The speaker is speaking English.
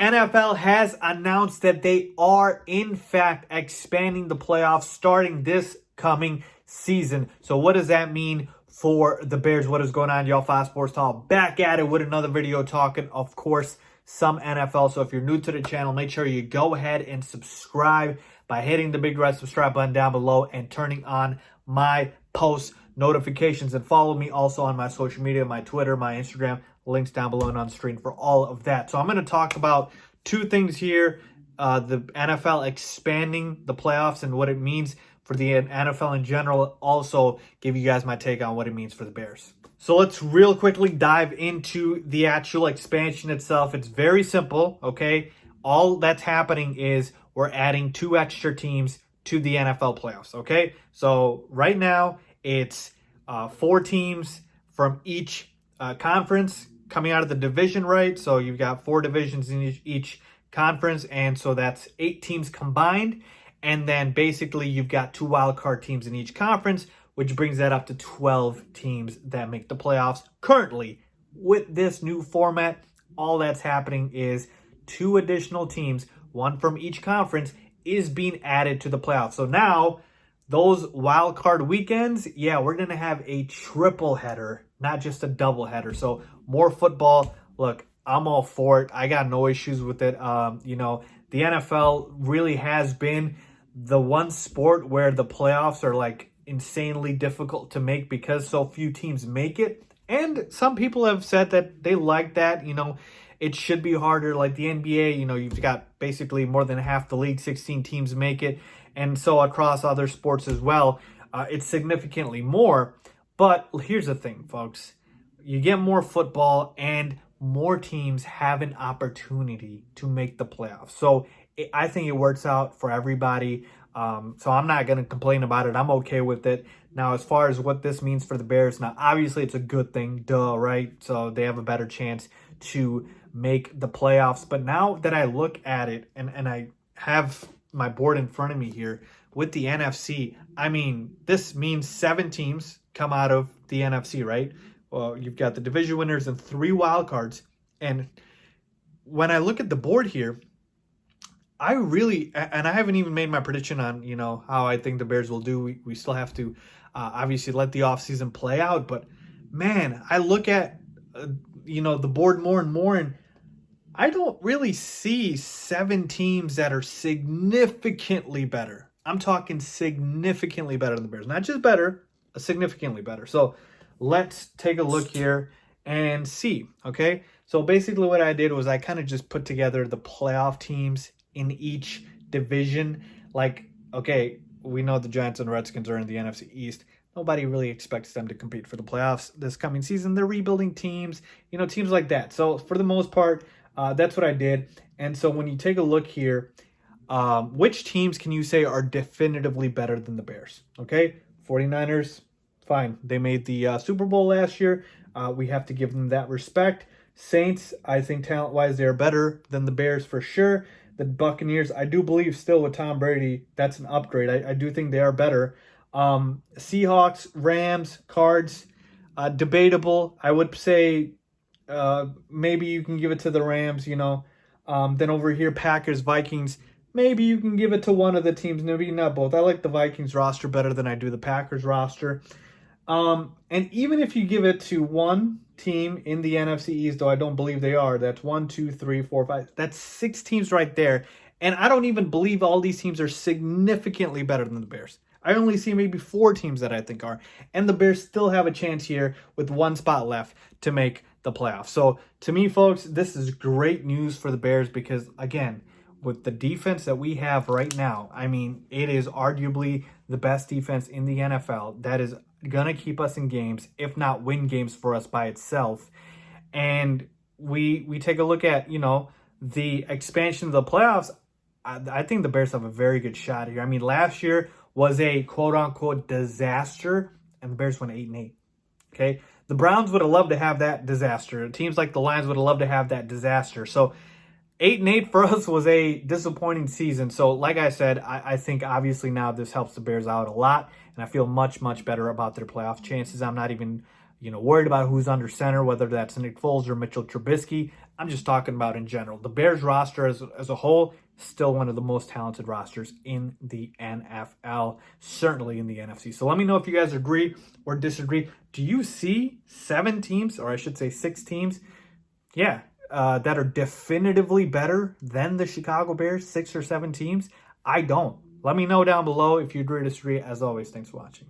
NFL has announced that they are, in fact, expanding the playoffs starting this coming season. So what does that mean for the Bears? What is going on, y'all? Faiz Sports Talk back at it with another video talking, of course, some NFL. So if you're new to the channel, make sure you go ahead and subscribe by hitting the big red subscribe button down below and turning on my post notifications, and follow me also on my social media, my Twitter, my Instagram, links down below and on screen for all of that. So I'm going to talk about two things here, the NFL expanding the playoffs and what it means for the NFL in general. Also give you guys my take on what it means for the Bears. So let's real quickly dive into the actual expansion itself. It's very simple, okay? All that's happening is we're adding 2 extra teams to the NFL playoffs, okay? So right now it's 4 teams from each conference coming out of the division, right? So you've got 4 divisions in each conference, and so that's 8 teams combined. And then basically you've got 2 wild card teams in each conference, which brings that up to 12 teams that make the playoffs. Currently, with this new format, all that's happening is 2 additional teams, 1 from each conference, is being added to the playoffs. So now those wild card weekends, yeah, we're going to have a triple header, not just a double header. So more football. Look, I'm all for it. I got no issues with it. You know, the NFL really has been the one sport where the playoffs are like insanely difficult to make because so few teams make it. And some people have said that they like that. You know, it should be harder. Like the NBA, you know, you've got basically more than half the league, 16 teams make it. And so across other sports as well, it's significantly more. But here's the thing, folks. You get more football and more teams have an opportunity to make the playoffs. So I think it works out for everybody. So I'm not going to complain about it. I'm okay with it. Now, as far as what this means for the Bears, now, obviously it's a good thing, duh, right? So they have a better chance to make the playoffs. But now that I look at it and I have my board in front of me here with the NFC, I mean, this means 7 teams come out of the NFC, right? Well, you've got the division winners and 3 wild cards. And when I look at the board here, I really, and I haven't even made my prediction on, you know, how I think the Bears will do. We still have to obviously let the offseason play out. But man, I look at, you know, the board more and more, and I don't really see 7 teams that are significantly better. I'm talking significantly better than the Bears. Not just better, significantly better. So let's take a look here and see, okay? So basically what I did was I kind of just put together the playoff teams in each division. Like, okay, we know the Giants and Redskins are in the NFC East. Nobody really expects them to compete for the playoffs this coming season. They're rebuilding teams, you know, teams like that. So for the most part, that's what I did. And so when you take a look here, which teams can you say are definitively better than the Bears? Okay, 49ers, fine. They made the Super Bowl last year. We have to give them that respect. Saints, I think talent-wise, they're better than the Bears for sure. The Buccaneers, I do believe still with Tom Brady, that's an upgrade. I do think they are better. Seahawks, Rams, Cards, debatable. I would say maybe you can give it to the Rams, you know. Then over here, Packers, Vikings. Maybe you can give it to one of the teams, maybe not both. I like the Vikings roster better than I do the Packers roster. And even if you give it to one team in the NFC East, though I don't believe they are, that's 1, 2, 3, 4, 5. That's 6 teams right there. And I don't even believe all these teams are significantly better than the Bears. I only see maybe 4 teams that I think are. And the Bears still have a chance here with 1 spot left to make the playoffs. So to me, folks, this is great news for the Bears because, again, with the defense that we have right now, I mean, it is arguably the best defense in the NFL that is going to keep us in games, if not win games for us by itself. And we take a look at, you know, the expansion of the playoffs. I think the Bears have a very good shot here. I mean, last year was a quote-unquote disaster, and the Bears went 8-8. Okay? The Browns would have loved to have that disaster. Teams like the Lions would have loved to have that disaster. So 8-8 for us was a disappointing season. So like I said, I think obviously now this helps the Bears out a lot, and I feel much, much better about their playoff chances. I'm not even worried about who's under center, whether that's Nick Foles or Mitchell Trubisky. I'm just talking about in general. The Bears roster as a whole, still one of the most talented rosters in the NFL, certainly in the NFC. So let me know if you guys agree or disagree. Do you see 7 teams, or I should say 6 teams, that are definitively better than the Chicago Bears, 6 or 7 teams? I don't. Let me know down below if you agree or disagree. As always, thanks for watching.